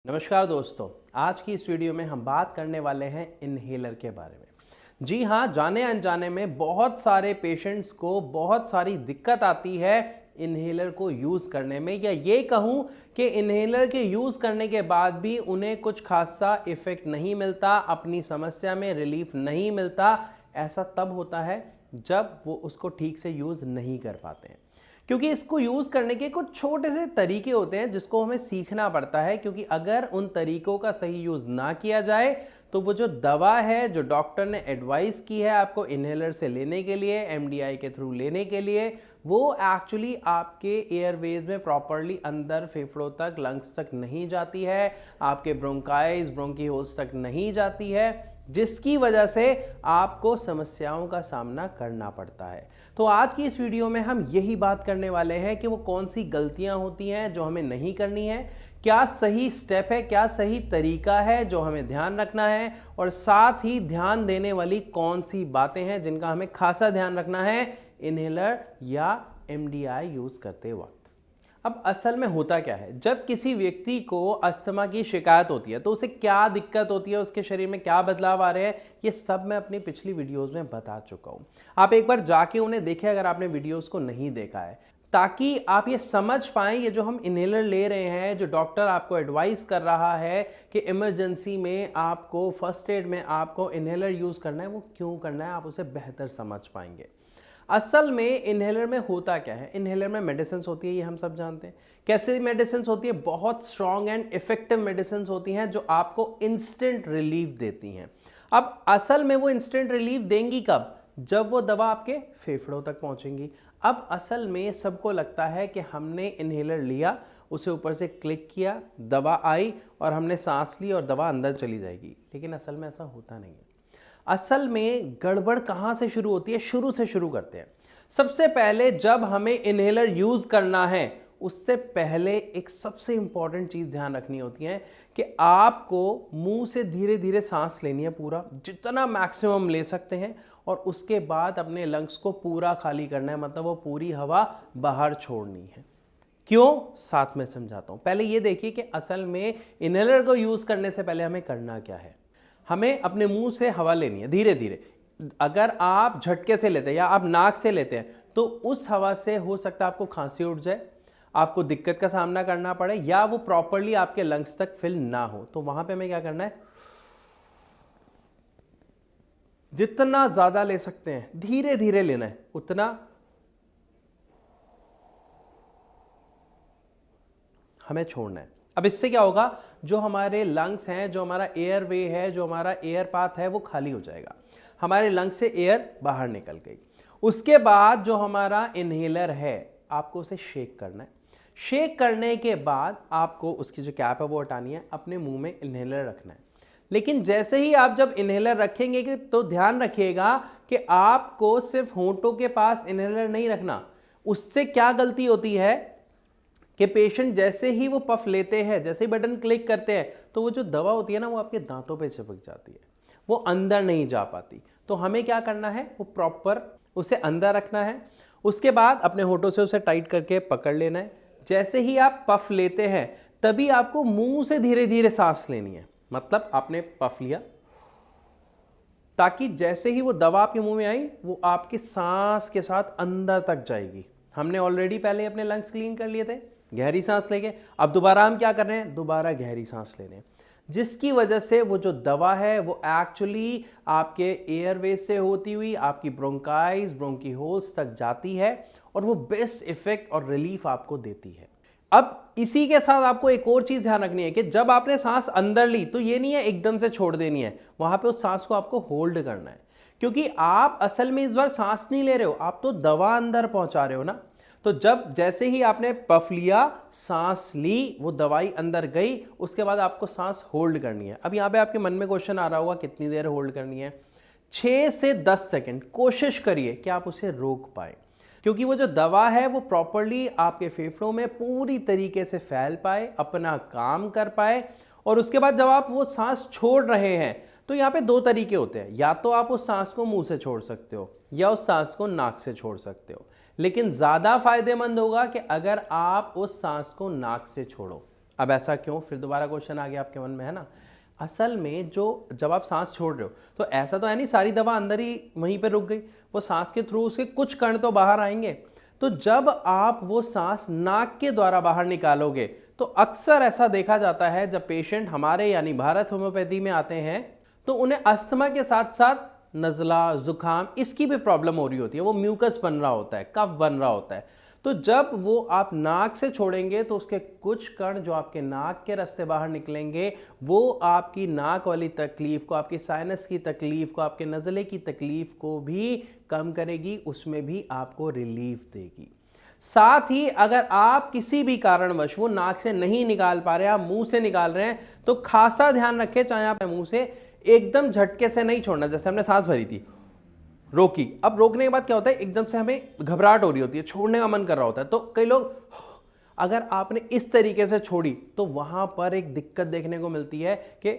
नमस्कार दोस्तों, आज की इस वीडियो में हम बात करने वाले हैं इन्हेलर के बारे में। जी हाँ, जाने अनजाने में बहुत सारे पेशेंट्स को बहुत सारी दिक्कत आती है इन्हेलर को यूज़ करने में, या ये कहूँ कि इन्हेलर के यूज़ करने के बाद भी उन्हें कुछ खासा इफ़ेक्ट नहीं मिलता, अपनी समस्या में रिलीफ नहीं मिलता। ऐसा तब होता है जब वो उसको ठीक से यूज़ नहीं कर पाते हैं, क्योंकि इसको यूज़ करने के कुछ छोटे से तरीके होते हैं जिसको हमें सीखना पड़ता है। क्योंकि अगर उन तरीकों का सही यूज़ ना किया जाए तो वो जो दवा है, जो डॉक्टर ने एडवाइस की है आपको इन्हेलर से लेने के लिए, एमडीआई के थ्रू लेने के लिए, वो एक्चुअली आपके एयरवेज में प्रॉपरली अंदर फेफड़ों तक, लंग्स तक नहीं जाती है, आपके ब्रोंकाइज, ब्रोंकीहोल्स तक नहीं जाती है, जिसकी वजह से आपको समस्याओं का सामना करना पड़ता है। तो आज की इस वीडियो में हम यही बात करने वाले हैं कि वो कौन सी गलतियां होती हैं जो हमें नहीं करनी है, क्या सही स्टेप है, क्या सही तरीका है जो हमें ध्यान रखना है, और साथ ही ध्यान देने वाली कौन सी बातें हैं जिनका हमें खासा ध्यान रखना है इन्हेलर या एमडीआई यूज़ करते वक्त। अब असल में होता क्या है, जब किसी व्यक्ति को अस्थमा की शिकायत होती है तो उसे क्या दिक्कत होती है, उसके शरीर में क्या बदलाव आ रहे हैं, ये सब मैं अपनी पिछली वीडियोस में बता चुका हूँ। आप एक बार जाके उन्हें देखें अगर आपने वीडियोस को नहीं देखा है, ताकि आप ये समझ पाएं ये जो हम इन्हेलर ले रहे हैं, जो डॉक्टर आपको एडवाइस कर रहा है कि इमरजेंसी में आपको, फर्स्ट एड में आपको इन्हेलर यूज़ करना है, वो क्यों करना है, आप उसे बेहतर समझ पाएंगे। असल में इन्हेलर में होता क्या है, इन्हेलर में मेडिसिन होती है, ये हम सब जानते हैं। कैसे मेडिसिन होती है? बहुत स्ट्रॉन्ग एंड इफेक्टिव मेडिसिन होती हैं जो आपको इंस्टेंट रिलीफ देती हैं। अब असल में वो इंस्टेंट रिलीफ देंगी कब? जब वो दवा आपके फेफड़ों तक पहुंचेंगी। अब असल में सबको लगता है कि हमने इन्हेलर लिया, उसे ऊपर से क्लिक किया, दवा आई और हमने सांस ली और दवा अंदर चली जाएगी, लेकिन असल में ऐसा होता नहीं है। असल में गड़बड़ कहाँ से शुरू होती है? शुरू से शुरू करते हैं। सबसे पहले जब हमें इन्हेलर यूज़ करना है, उससे पहले एक सबसे इंपॉर्टेंट चीज़ ध्यान रखनी होती है कि आपको मुंह से धीरे धीरे सांस लेनी है, पूरा जितना मैक्सिमम ले सकते हैं, और उसके बाद अपने लंग्स को पूरा खाली करना है, मतलब वो पूरी हवा बाहर छोड़नी है। क्यों? साथ में समझाता हूँ। पहले ये देखिए कि असल में इन्हेलर को यूज़ करने से पहले हमें करना क्या है। हमें अपने मुंह से हवा लेनी है धीरे धीरे। अगर आप झटके से लेते हैं या आप नाक से लेते हैं तो उस हवा से हो सकता है आपको खांसी उठ जाए, आपको दिक्कत का सामना करना पड़े, या वो प्रॉपरली आपके लंग्स तक फिल ना हो। तो वहां पे हमें क्या करना है, जितना ज्यादा ले सकते हैं धीरे धीरे लेना है, उतना हमें छोड़ना है। अब इससे क्या होगा, जो हमारे लंग्स हैं, जो हमारा एयरवे है, जो हमारा एयर पाथ है, वो खाली हो जाएगा, हमारे लंग्स से एयर बाहर निकल गई। उसके बाद जो हमारा इन्हेलर है, आपको उसे शेक करना है। शेक करने के बाद आपको उसकी जो कैप है वो हटानी है, अपने मुंह में इन्हेलर रखना है। लेकिन जैसे ही आप जब इन्हेलर रखेंगे तो ध्यान रखिएगा कि आपको सिर्फ होंठों के पास इन्हेलर नहीं रखना। उससे क्या गलती होती है कि पेशेंट जैसे ही वो पफ लेते हैं, जैसे ही बटन क्लिक करते हैं, तो वो जो दवा होती है ना, वो आपके दांतों पे चिपक जाती है, वो अंदर नहीं जा पाती। तो हमें क्या करना है, वो प्रॉपर उसे अंदर रखना है। उसके बाद अपने होठों से उसे टाइट करके पकड़ लेना है। जैसे ही आप पफ लेते हैं तभी आपको मुंह से धीरे धीरे सांस लेनी है, मतलब आपने पफ लिया, ताकि जैसे ही वो दवा आपके मुंह में आई वो आपके सांस के साथ अंदर तक जाएगी। हमने ऑलरेडी पहले अपने लंग्स क्लीन कर लिए थे गहरी सांस लेके, अब दोबारा हम क्या कर रहे हैं, दोबारा गहरी सांस ले रहे हैं, जिसकी वजह से वो जो दवा है वो एक्चुअली आपके एयरवेज से होती हुई आपकी ब्रोंकाइज, ब्रोंकीहोल्स तक जाती है और वो बेस्ट इफेक्ट और रिलीफ आपको देती है। अब इसी के साथ आपको एक और चीज ध्यान रखनी है कि जब आपने सांस अंदर ली तो ये नहीं है एकदम से छोड़ देनी है, वहां पे उस सांस को आपको होल्ड करना है, क्योंकि आप असल में इस बार सांस नहीं ले रहे हो, आप तो दवा अंदर पहुंचा रहे हो ना। तो जब जैसे ही आपने पफ लिया, सांस ली, वो दवाई अंदर गई, उसके बाद आपको सांस होल्ड करनी है। अब यहाँ पे आपके मन में क्वेश्चन आ रहा होगा कितनी देर होल्ड करनी है? 6 से 10 सेकंड कोशिश करिए कि आप उसे रोक पाए, क्योंकि वो जो दवा है वो प्रॉपरली आपके फेफड़ों में पूरी तरीके से फैल पाए, अपना काम कर पाए। और उसके बाद जब आप वो सांस छोड़ रहे हैं तो यहाँ पे दो तरीके होते हैं, या तो आप उस सांस को मुंह से छोड़ सकते हो या उस सांस को नाक से छोड़ सकते हो, लेकिन ज़्यादा फायदेमंद होगा कि अगर आप उस सांस को नाक से छोड़ो। अब ऐसा क्यों, फिर दोबारा क्वेश्चन आ गया आपके मन में, है ना। असल में जो जब आप सांस छोड़ रहे हो तो ऐसा तो है नहीं सारी दवा अंदर ही वहीं पे रुक गई, वो सांस के थ्रू उसके कुछ कण तो बाहर आएंगे। तो जब आप वो सांस नाक के द्वारा बाहर निकालोगे तो अक्सर ऐसा देखा जाता है जब पेशेंट हमारे यानी भारत होम्योपैथी में आते हैं तो उन्हें अस्थमा के साथ साथ नज़ला, जुकाम इसकी भी प्रॉब्लम हो रही होती है, वो म्यूकस बन रहा होता है, कफ बन रहा होता है। तो जब वो आप नाक से छोड़ेंगे तो उसके कुछ कण जो आपके नाक के रास्ते बाहर निकलेंगे वो आपकी नाक वाली तकलीफ को, आपकी साइनस की तकलीफ को, आपके नज़ले की तकलीफ को भी कम करेगी, उसमें भी आपको रिलीफ देगी। साथ ही अगर आप किसी भी कारणवश वो नाक से नहीं निकाल पा रहे, आप मुंह से निकाल रहे हैं, तो खासा ध्यान रखें, चाहे आप मुंह से एकदम झटके से नहीं छोड़ना। जैसे हमने सांस भरी थी, रोकी, अब रोकने के बाद क्या होता है, एकदम से हमें घबराहट हो रही होती है, छोड़ने का मन कर रहा होता है, तो कई लोग, अगर आपने इस तरीके से छोड़ी तो वहां पर एक दिक्कत देखने को मिलती है कि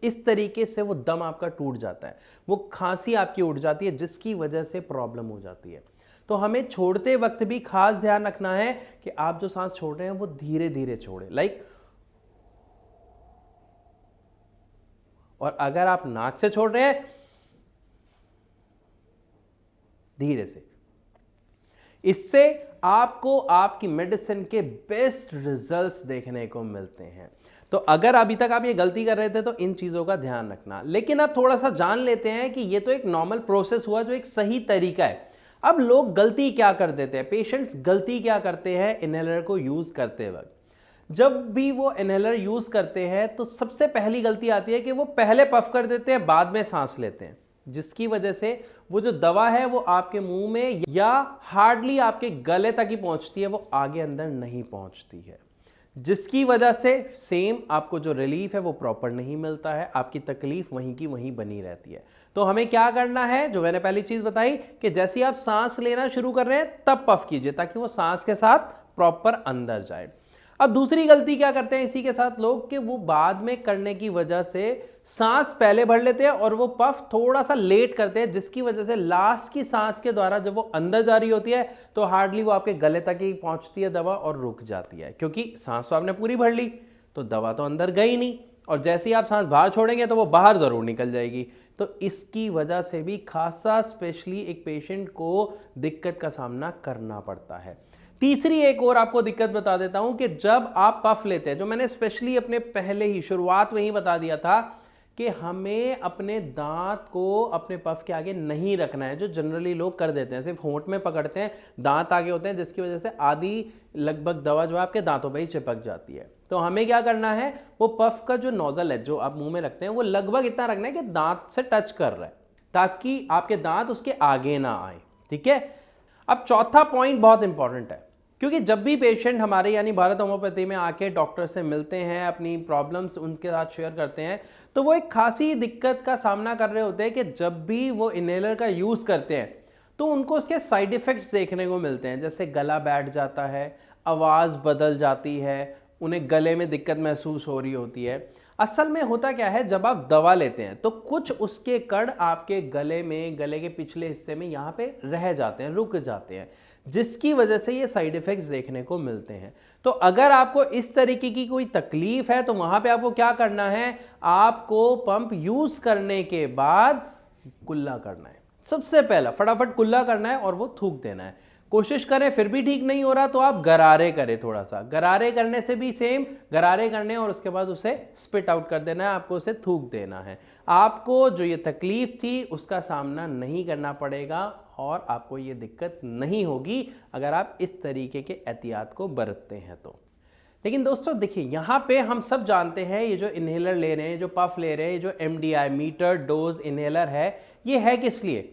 इस तरीके से वो दम आपका टूट जाता है, वो खांसी आपकी उठ जाती है, जिसकी वजह से प्रॉब्लम हो जाती है। तो हमें छोड़ते वक्त भी खास ध्यान रखना है कि आप जो सांस छोड़ रहे हैं वो धीरे धीरे छोड़े, लाइक, और अगर आप नाक से छोड़ रहे हैं धीरे से, इससे आपको आपकी मेडिसिन के बेस्ट रिजल्ट्स देखने को मिलते हैं। तो अगर अभी तक आप ये गलती कर रहे थे तो इन चीजों का ध्यान रखना। लेकिन अब थोड़ा सा जान लेते हैं कि ये तो एक नॉर्मल प्रोसेस हुआ जो एक सही तरीका है। अब लोग गलती क्या कर देते हैं, पेशेंट्स गलती क्या करते हैं इनहेलर को यूज करते वक्त। जब भी वो इनहेलर यूज करते हैं तो सबसे पहली गलती आती है कि वो पहले पफ कर देते हैं, बाद में सांस लेते हैं, जिसकी वजह से वो जो दवा है वो आपके मुंह में या हार्डली आपके गले तक ही पहुंचती है, वो आगे अंदर नहीं पहुंचती है, जिसकी वजह से सेम आपको जो रिलीफ है वो प्रॉपर नहीं मिलता है, आपकी तकलीफ वहीं की वहीं बनी रहती है। तो हमें क्या करना है, जो मैंने पहली चीज बताई कि जैसे ही आप सांस लेना शुरू कर रहे हैं तब पफ कीजिए ताकि वो सांस के साथ प्रॉपर अंदर जाए। अब दूसरी गलती क्या करते हैं इसी के साथ लोग कि वो बाद में करने की वजह से सांस पहले भर लेते हैं और वो पफ थोड़ा सा लेट करते हैं, जिसकी वजह से लास्ट की सांस के द्वारा जब वो अंदर जा रही होती है तो हार्डली वो आपके गले तक ही पहुंचती है दवा और रुक जाती है, क्योंकि सांस तो आपने पूरी भर ली तो दवा तो अंदर गई नहीं, और जैसे ही आप सांस बाहर छोड़ेंगे तो वो बाहर जरूर निकल जाएगी। तो इसकी वजह से भी खासा स्पेशली एक पेशेंट को दिक्कत का सामना करना पड़ता है। तीसरी एक और आपको दिक्कत बता देता हूं कि जब आप पफ लेते हैं, जो मैंने स्पेशली अपने पहले ही शुरुआत में ही बता दिया था कि हमें अपने दांत को अपने पफ के आगे नहीं रखना है, जो जनरली लोग कर देते हैं, सिर्फ होंठ में पकड़ते हैं, दांत आगे होते हैं, जिसकी वजह से आधी लगभग दवा जो है आपके दांतों पर ही चिपक जाती है। तो हमें क्या करना है, वो पफ का जो नोजल है जो आप मुंह में रखते हैं वो लगभग इतना रखना है कि दांत से टच कर रहा है, ताकि आपके दांत उसके आगे ना आए, ठीक है। अब चौथा पॉइंट बहुत इंपॉर्टेंट है, क्योंकि जब भी पेशेंट हमारे यानी भारत होम्योपैथी में आके डॉक्टर से मिलते हैं, अपनी प्रॉब्लम्स उनके साथ शेयर करते हैं, तो वो एक खासी दिक्कत का सामना कर रहे होते हैं कि जब भी वो इनहेलर का यूज़ करते हैं तो उनको उसके साइड इफ़ेक्ट्स देखने को मिलते हैं, जैसे गला बैठ जाता है, आवाज़ बदल जाती है, उन्हें गले में दिक्कत महसूस हो रही होती है। असल में होता क्या है, जब आप दवा लेते हैं तो कुछ उसके कण आपके गले में, गले के पिछले हिस्से में यहाँ पे रह जाते हैं, रुक जाते हैं, जिसकी वजह से ये साइड इफेक्ट्स देखने को मिलते हैं। तो अगर आपको इस तरीके की कोई तकलीफ है तो वहां पे आपको क्या करना है, आपको पंप यूज करने के बाद कुल्ला करना है। सबसे पहला फटाफट कुल्ला करना है और वो थूक देना है। कोशिश करें फिर भी ठीक नहीं हो रहा तो आप गरारे करें, थोड़ा सा गरारे करने से भी सेम, गरारे करने और उसके बाद उसे स्पिट आउट कर देना है, आपको उसे थूक देना है। आपको जो ये तकलीफ थी उसका सामना नहीं करना पड़ेगा और आपको ये दिक्कत नहीं होगी अगर आप इस तरीके के एहतियात को बरतते हैं तो। लेकिन दोस्तों देखिए, यहाँ पे हम सब जानते हैं ये जो इन्हेलर ले रहे हैं, जो पफ ले रहे हैं, जो MDI मीटर डोज इन्हेलर है, ये है किस लिए?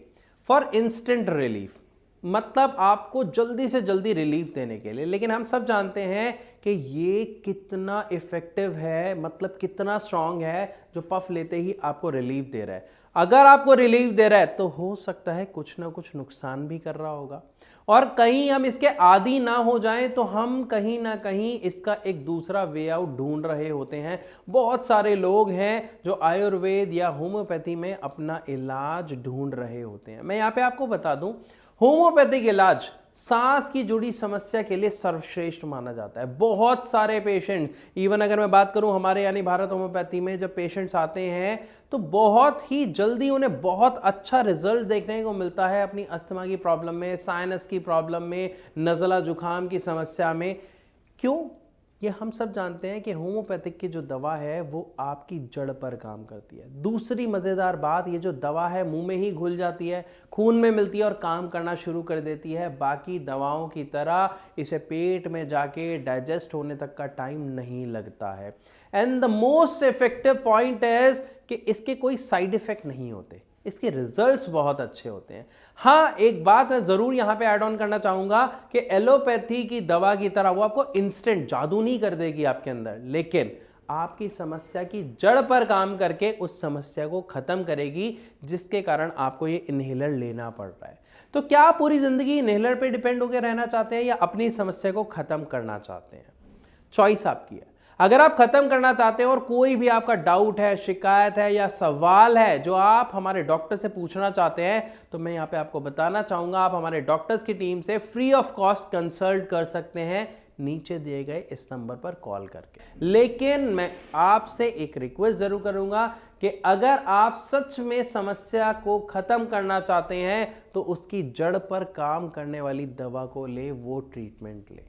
फॉर इंस्टेंट रिलीफ, मतलब आपको जल्दी से जल्दी रिलीफ देने के लिए। लेकिन हम सब जानते हैं कि ये कितना इफेक्टिव है, मतलब कितना स्ट्रांग है, जो पफ लेते ही आपको रिलीफ दे रहा है। अगर आपको रिलीफ दे रहा है तो हो सकता है कुछ ना कुछ नुकसान भी कर रहा होगा, और कहीं हम इसके आदी ना हो जाएं तो हम कहीं ना कहीं इसका एक दूसरा वे आउट ढूंढ रहे होते हैं। बहुत सारे लोग हैं जो आयुर्वेद या होम्योपैथी में अपना इलाज ढूंढ रहे होते हैं। मैं यहाँ पे आपको बता दूं, होम्योपैथिक इलाज सांस की जुड़ी समस्या के लिए सर्वश्रेष्ठ माना जाता है। बहुत सारे पेशेंट, इवन अगर मैं बात करूं हमारे यानी भारत होम्योपैथी में जब पेशेंट्स आते हैं तो बहुत ही जल्दी उन्हें बहुत अच्छा रिजल्ट देखने को मिलता है अपनी अस्थमा की प्रॉब्लम में, साइनस की प्रॉब्लम में, नज़ला जुकाम की समस्या में। क्यों? ये हम सब जानते हैं कि होम्योपैथिक की जो दवा है वो आपकी जड़ पर काम करती है। दूसरी मज़ेदार बात, ये जो दवा है मुंह में ही घुल जाती है, खून में मिलती है और काम करना शुरू कर देती है। बाकी दवाओं की तरह इसे पेट में जाके डाइजेस्ट होने तक का टाइम नहीं लगता है। And the most effective point is कि इसके कोई साइड इफेक्ट नहीं होते, इसके रिजल्ट्स बहुत अच्छे होते हैं। हाँ, एक बात मैं जरूर यहां पे ऐड ऑन करना चाहूंगा कि एलोपैथी की दवा की तरह वो आपको इंस्टेंट जादू नहीं कर देगी आपके अंदर, लेकिन आपकी समस्या की जड़ पर काम करके उस समस्या को खत्म करेगी, जिसके कारण आपको ये इनहेलर लेना पड़ रहा है। तो क्या आप पूरी जिंदगी इनहेलर पे डिपेंड होकर रहना चाहते हैं या अपनी समस्या को खत्म करना चाहते हैं? चॉइस आपकी है। अगर आप खत्म करना चाहते हैं और कोई भी आपका डाउट है, शिकायत है या सवाल है जो आप हमारे डॉक्टर से पूछना चाहते हैं, तो मैं यहाँ पे आपको बताना चाहूँगा आप हमारे डॉक्टर्स की टीम से फ्री ऑफ कॉस्ट कंसल्ट कर सकते हैं नीचे दिए गए इस नंबर पर कॉल करके। लेकिन मैं आपसे एक रिक्वेस्ट जरूर करूंगा कि अगर आप सच में समस्या को खत्म करना चाहते हैं तो उसकी जड़ पर काम करने वाली दवा को ले, वो ट्रीटमेंट ले।